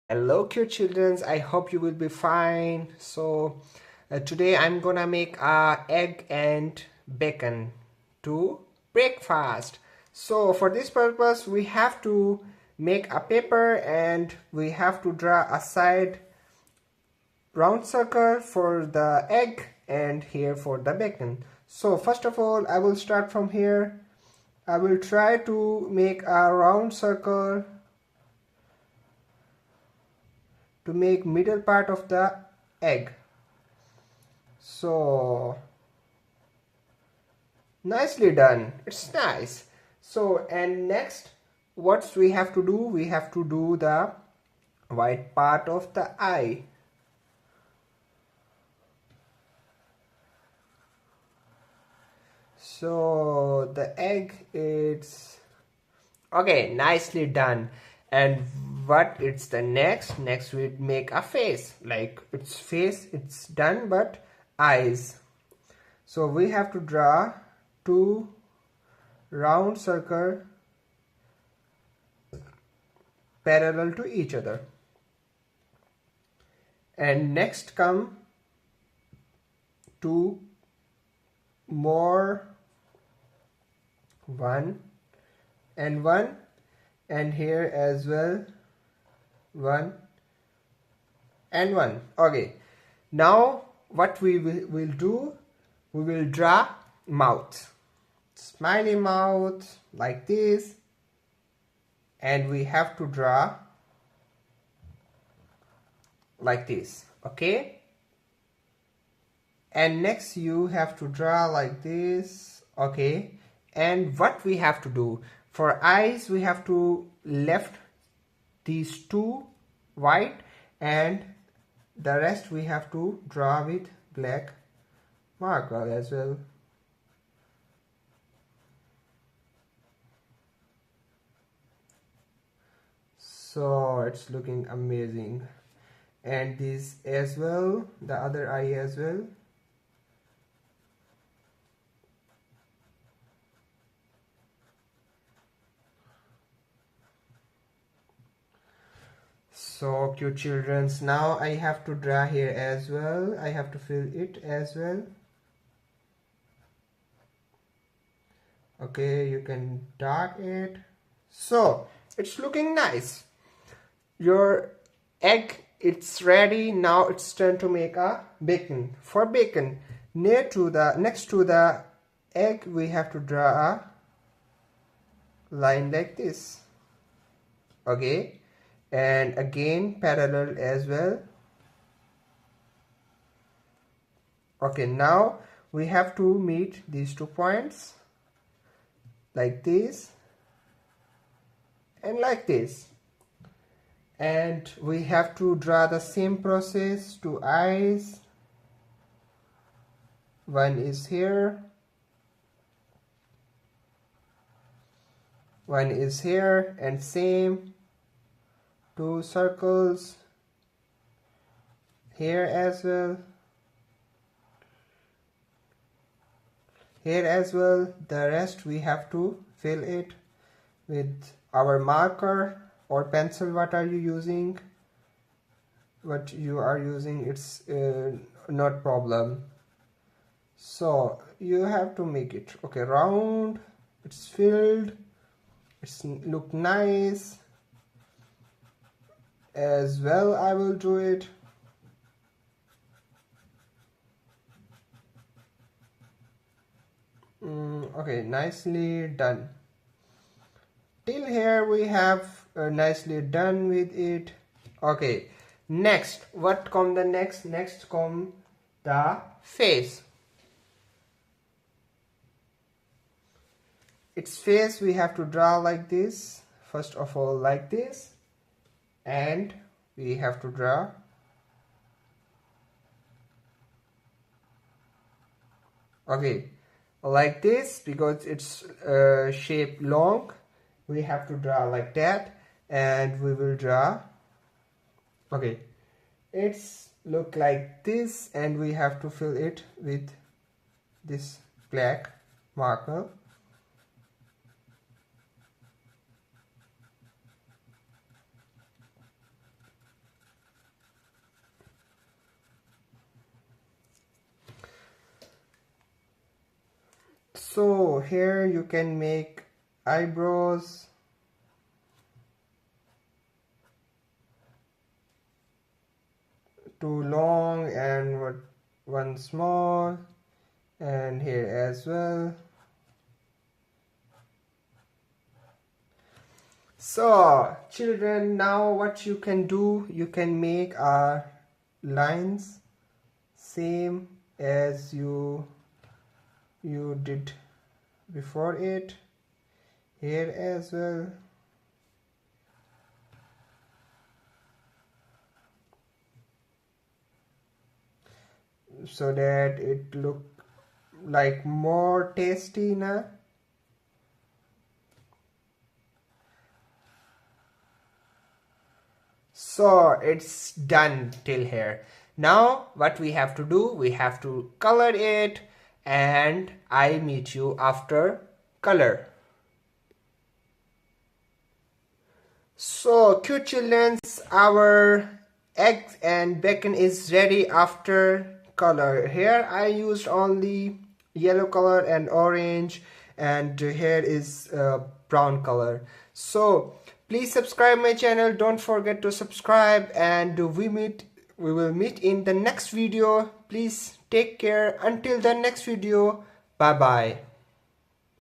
Hello cute children, I hope you will be fine. Today I'm gonna make egg and bacon to breakfast. So for this purpose we have to make a paper and we have to draw a side round circle for the egg and here for the bacon. So first of all I will start from here. I will try to make a round circle to make middle part of the egg. So nicely done, it's nice. So and next what we have to do, we have to do the white part of the eye. So the egg, it's okay, nicely done. And what it's the next we make a face, like its face it's done, but eyes. So we have to draw two round circle parallel to each other. And next come two more, one and one, and here as well one and one. Okay, now what we will do, we will draw mouth, smiley mouth like this, and we have to draw like this. Okay, and next you have to draw like this. Okay, and what we have to do for eyes, we have to left these two white and the rest we have to draw with black marker as well. So it's looking amazing. And this as well, the other eye as well. So cute childrens, now I have to draw here as well. I have to fill it as well. Okay, you can dark it. So it's looking nice. Your egg, it's ready. Now it's time to make a bacon. For bacon, next to the egg we have to draw a line like this. Okay, and again parallel as well. Okay, now we have to meet these 2 points like this and like this, and we have to draw the same process to eyes. One is here, one is here, and same 2 circles here as well, here as well. The rest we have to fill it with our marker or pencil. What are you using? What you are using, it's not problem. So you have to make it okay round, it's filled, it's look nice as well. I will do it. Okay, nicely done. Till here we have nicely done with it. Okay, next what come the next come the face. Its face we have to draw like this. First of all like this, and we have to draw okay like this, because it's shape long. We have to draw like that, and we will draw okay it's look like this, and we have to fill it with this black marker. So here you can make eyebrows, two long and one small, and here as well. So children, now what you can do, you can make lines same as you did before it, here as well. So that it look like more tasty now. So it's done till here. Now what we have to do, we have to color it, and I meet you after color. So cute children, our eggs and bacon is ready after color. Here I used only yellow color and orange, and here is brown color. So please subscribe my channel, don't forget to subscribe, and we will meet in the next video. Please take care until the next video. Bye bye.